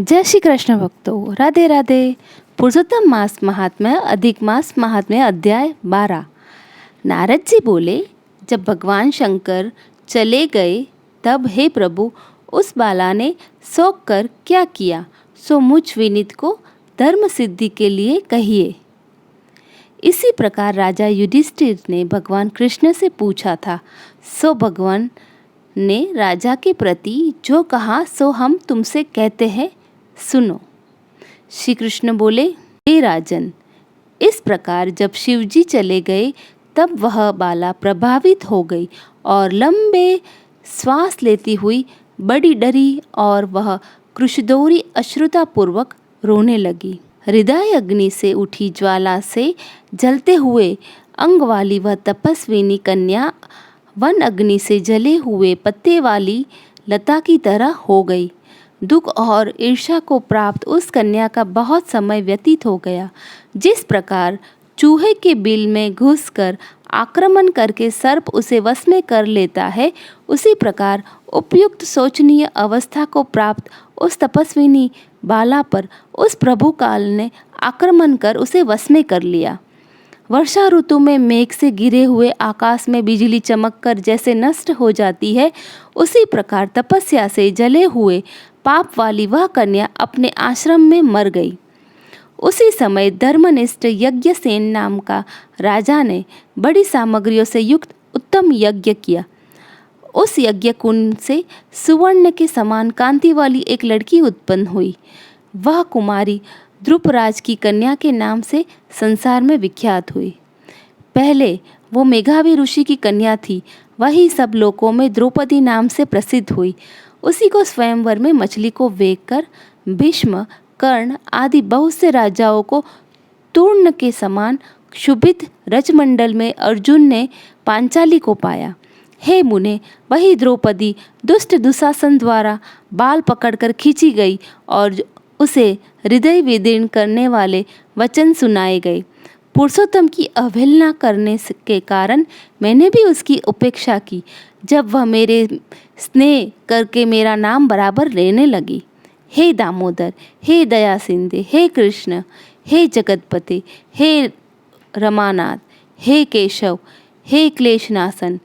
जय श्री कृष्ण भक्तों, राधे राधे। पुरुषोत्तम मास महात्म्य अधिक मास महात्म्य अध्याय 12। नारद जी बोले, जब भगवान शंकर चले गए तब हे प्रभु, उस बाला ने शोक कर क्या किया, सो मुझ विनीत को धर्म सिद्धि के लिए कहिए। इसी प्रकार राजा युधिष्ठिर ने भगवान कृष्ण से पूछा था, सो भगवान ने राजा के प्रति जो कहा सो हम तुमसे कहते हैं, सुनो। श्री कृष्ण बोले, हे राजन, इस प्रकार जब शिवजी चले गए तब वह बाला प्रभावित हो गई और लंबे श्वास लेती हुई बड़ी डरी और वह कृशदोरी अश्रुतापूर्वक रोने लगी। हृदय अग्नि से उठी ज्वाला से जलते हुए अंग वाली वह तपस्विनी कन्या वन अग्नि से जले हुए पत्ते वाली लता की तरह हो गई। दुख और ईर्ष्या को प्राप्त उस कन्या का बहुत समय व्यतीत हो गया। जिस प्रकार चूहे के बिल में घुसकर आक्रमण करके सर्प उसे वश में कर लेता है, उसी प्रकार उपयुक्त शोचनीय अवस्था को प्राप्त उस तपस्विनी बाला पर उस प्रभु काल ने आक्रमण कर उसे वश में कर लिया। वर्षा ऋतु में मेघ से गिरे हुए आकाश में बिजली चमककर जैसे नष्ट हो जाती है, उसी प्रकार तपस्या से जले हुए पाप वाली वह कन्या अपने आश्रम में मर गई। उसी समय धर्मनिष्ठ यज्ञसेन नाम का राजा ने बड़ी सामग्रियों से युक्त उत्तम यज्ञ किया। उस यज्ञ कुंड से सुवर्ण के समान कांति वाली एक लड़की उत्पन्न हुई। वह कुमारी ध्रुपराज की कन्या के नाम से संसार में विख्यात हुई। पहले वो मेघावी ऋषि की कन्या थी, वही सब लोकों में द्रौपदी नाम से प्रसिद्ध हुई। उसी को स्वयंवर में मछली को वेखकर भीष्म, कर्ण आदि बहुत से राजाओं को तूर्ण के समान क्षुभित रजमंडल में अर्जुन ने पांचाली को पाया। हे मुने, वही द्रौपदी दुष्ट दुशासन द्वारा बाल पकड़कर खींची गई और उसे हृदय विदीर्ण करने वाले वचन सुनाए गए। पुरुषोत्तम की अवहेलना करने के कारण मैंने भी उसकी उपेक्षा की। जब वह मेरे स्नेह करके मेरा नाम बराबर लेने लगी। हे दामोदर, हे दया सिंधे, हे कृष्ण, हे जगतपते, हे रमानाथ, हे केशव, हे क्लेशनाशन,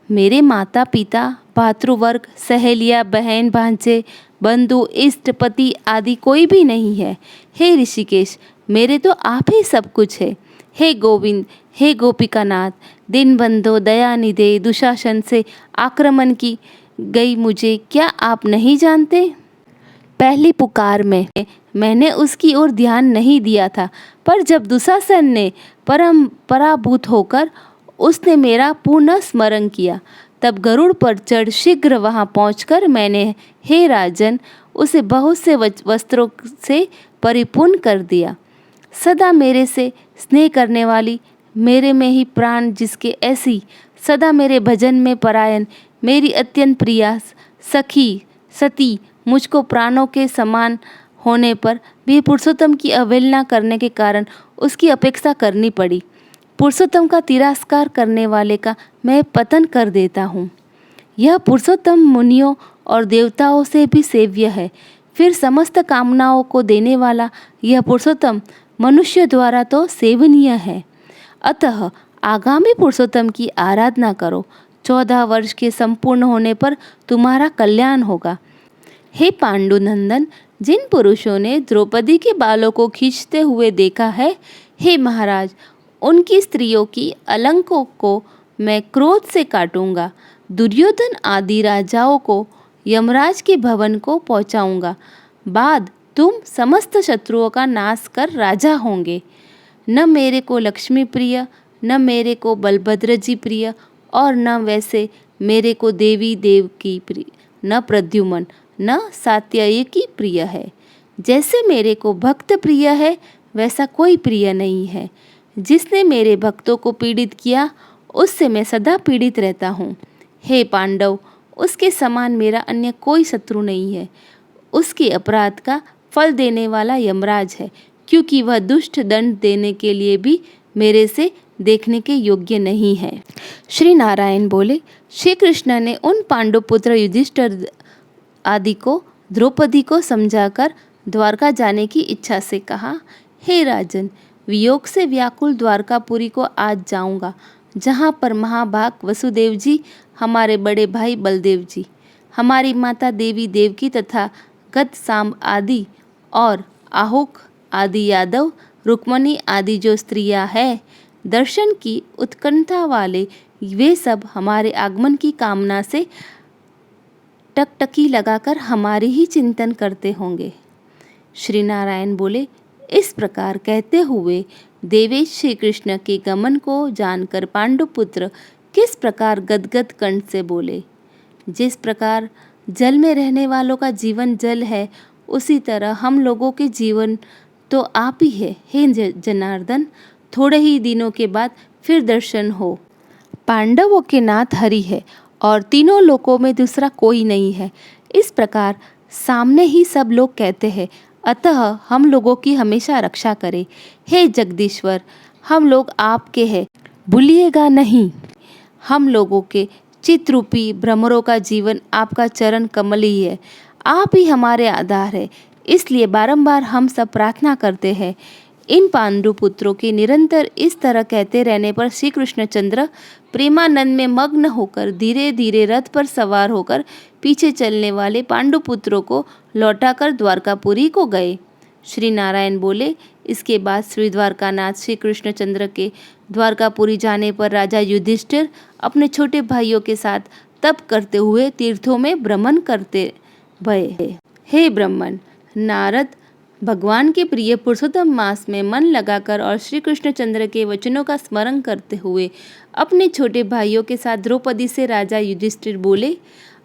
मेरे माता पिता, भातृवर्ग, सहेलियाँ, बहन, भांजे, बंधु, इष्ट, पति आदि कोई भी नहीं है। हे ऋषिकेश, मेरे तो आप ही सब कुछ है। हे गोविंद, हे गोपिकानाथ, दीनबंधो, दयानिधे, दुशासन से आक्रमण की गई मुझे क्या आप नहीं जानते? पहली पुकार में मैंने उसकी ओर ध्यान नहीं दिया था, पर जब दुशासन ने पराभूत होकर उसने मेरा पुनः स्मरण किया, तब गरुड़ पर चढ़ शीघ्र वहां पहुंचकर मैंने, हे राजन, उसे बहुत से वस्त्रों से परिपूर्ण कर दिया। सदा मेरे से स्नेह करने वाली, मेरे में ही प्राण जिसके ऐसी, सदा मेरे भजन में परायण, मेरी अत्यंत प्रिया सखी सती, मुझको प्राणों के समान होने पर भी पुरुषोत्तम की अवहेलना करने के कारण उसकी अपेक्षा करनी पड़ी। पुरुषोत्तम का तिरस्कार करने वाले का मैं पतन कर देता हूँ। यह पुरुषोत्तम मुनियों और देवताओं से भी सेव्य है। फिर समस्त कामनाओं को देने वाला यह पुरुषोत्तम मनुष्य द्वारा तो सेवनीय है। अतः आगामी पुरुषोत्तम की आराधना करो। 14 वर्ष के संपूर्ण होने पर तुम्हारा कल्याण होगा। हे पांडुनंदन, जिन पुरुषों ने द्रौपदी के बालों को खींचते हुए देखा है, हे महाराज, उनकी स्त्रियों की अलंकों को मैं क्रोध से काटूंगा। दुर्योधन आदि राजाओं को यमराज के भवन को पहुंचाऊंगा। बाद तुम समस्त शत्रुओं का नाश कर राजा होंगे। न मेरे को लक्ष्मी प्रिय, न मेरे को बलभद्र जी प्रिय, और न वैसे मेरे को देवी देव की प्रिय, न प्रद्युमन, न सात्ययी प्रिय है। जैसे मेरे को भक्त प्रिय है, वैसा कोई प्रिय नहीं है। जिसने मेरे भक्तों को पीड़ित किया, उससे मैं सदा पीड़ित रहता हूँ। हे पांडव, उसके समान मेरा अन्य कोई शत्रु नहीं है। उसके अपराध का फल देने वाला यमराज है, क्योंकि वह दुष्ट दंड देने के लिए भी मेरे से देखने के योग्य नहीं है। श्री नारायण बोले, श्री कृष्ण ने उन पांडुपुत्र युधिष्ठिर आदि को द्रौपदी को समझाकर द्वारका जाने की इच्छा से कहा, हे राजन, वियोग से व्याकुल द्वारकापुरी को आज जाऊंगा, जहाँ पर महाभाग वसुदेव जी, हमारे बड़े भाई बलदेव जी, हमारी माता देवी देवकी तथा गत सांब आदि और आहुक आदि यादव, रुक्मणी आदि जो स्त्रियां हैं, दर्शन की उत्कंठा वाले वे सब हमारे आगमन की कामना से टकटकी लगाकर हमारी ही चिंतन करते होंगे। श्री नारायण बोले, इस प्रकार कहते हुए देवेश श्री कृष्ण के गमन को जानकर पांडुपुत्र किस प्रकार गदगद कंठ से बोले, जिस प्रकार जल में रहने वालों का जीवन जल है, उसी तरह हम लोगों के जीवन तो आप ही है। हे जनार्दन, थोड़े ही दिनों के बाद फिर दर्शन हो। पांडवों के नाथ हरि है और तीनों लोकों में दूसरा कोई नहीं है, इस प्रकार सामने ही सब लोग कहते हैं। अतः हम लोगों की हमेशा रक्षा करे। हे जगदीश्वर, हम लोग आपके हैं, भूलिएगा नहीं। हम लोगों के चित्रूपी भ्रमरों का जीवन आपका चरण कमल ही है, आप ही हमारे आधार है। इसलिए बारंबार हम सब प्रार्थना करते हैं। इन पांडुपुत्रों के निरंतर इस तरह कहते रहने पर श्री कृष्णचंद्र प्रेमानंद में मग्न होकर धीरे धीरे रथ पर सवार होकर पीछे चलने वाले पांडुपुत्रों को लौटाकर द्वारकापुरी को गए। श्री नारायण बोले, इसके बाद श्री द्वारकानाथ श्री कृष्णचंद्र के द्वारकापुरी जाने पर राजा युधिष्ठिर अपने छोटे भाइयों के साथ तप करते हुए तीर्थों में भ्रमण करते भये। हे ब्रह्मन, नारद भगवान के प्रिय पुरुषोत्तम मास में मन लगाकर और श्री कृष्णचंद्र के वचनों का स्मरण करते हुए अपने छोटे भाइयों के साथ द्रौपदी से राजा युधिष्ठिर बोले,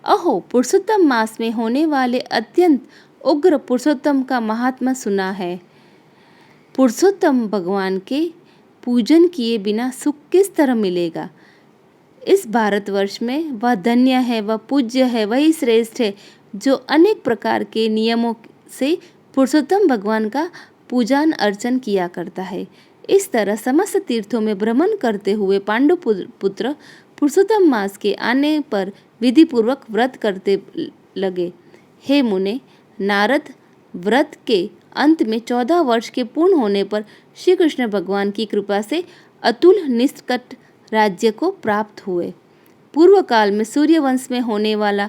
अहो, पुरुषोत्तम मास में होने वाले अत्यंत उग्र पुरुषोत्तम का महात्मा सुना है। पुरुषोत्तम भगवान के पूजन किए बिना सुख किस तरह मिलेगा। इस भारतवर्ष में वह धन्य है, वह पूज्य है, वही श्रेष्ठ है जो अनेक प्रकार के नियमों से पुरुषोत्तम भगवान का पूजन अर्चन किया करता है। इस तरह समस्त तीर्थों में भ्रमण करते हुए पांडुपुत्र पुरुषोत्तम मास के आने पर विधि पूर्वक व्रत करते लगे। हे मुने, नारद व्रत के अंत में 14 वर्ष के पूर्ण होने पर श्री कृष्ण भगवान की कृपा से अतुल निष्कट राज्य को प्राप्त हुए। पूर्व काल में सूर्यवंश में होने वाला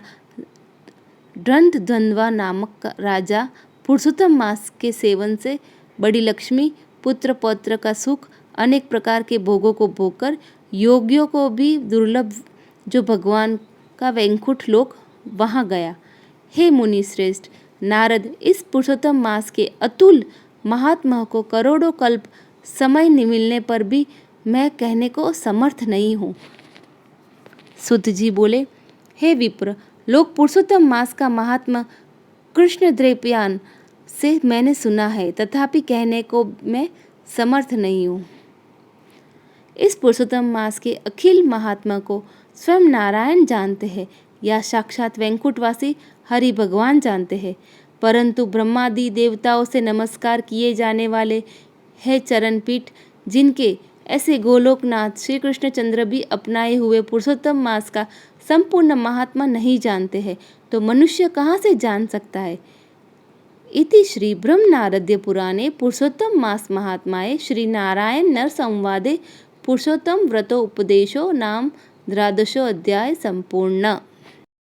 दंतद्वंद्वा नामक राजा पुरुषोत्तम मास के सेवन से बड़ी लक्ष्मी, पुत्र पौत्र का सुख, अनेक प्रकार के भोगों को भोगकर योगियों को भी दुर्लभ जो भगवान का वैकुंठ लोक वहाँ गया। हे मुनि श्रेष्ठ नारद, इस पुरुषोत्तम मास के अतुल महात्मा को करोड़ों कल्प समय मिलने पर भी मैं कहने को समर्थ नहीं हूँ। सुत जी बोले, हे विप्र, लोग पुरुषोत्तम मास का महात्मा कृष्ण द्वैपायन से मैंने सुना है, तथापि कहने को मैं समर्थ नहीं हूँ। इस पुरुषोत्तम मास के अखिल महात्मा को स्वयं नारायण जानते हैं या साक्षात वैकुंठवासी हरि भगवान जानते हैं, परंतु ब्रह्मादि देवताओं से नमस्कार किए जाने वाले है चरणपीठ, जिनके ऐसे गोलोकनाथ श्री कृष्णचंद्र भी अपनाए हुए पुरुषोत्तम मास का संपूर्ण महात्मा नहीं जानते हैं, तो मनुष्य कहाँ से जान सकता है। इति श्री ब्रह्मनारद्य पुराणे पुरुषोत्तम मास महात्माए श्री नारायण नर संवादे पुरुषोत्तम व्रतो उपदेशो नाम 12 अध्याय संपूर्ण।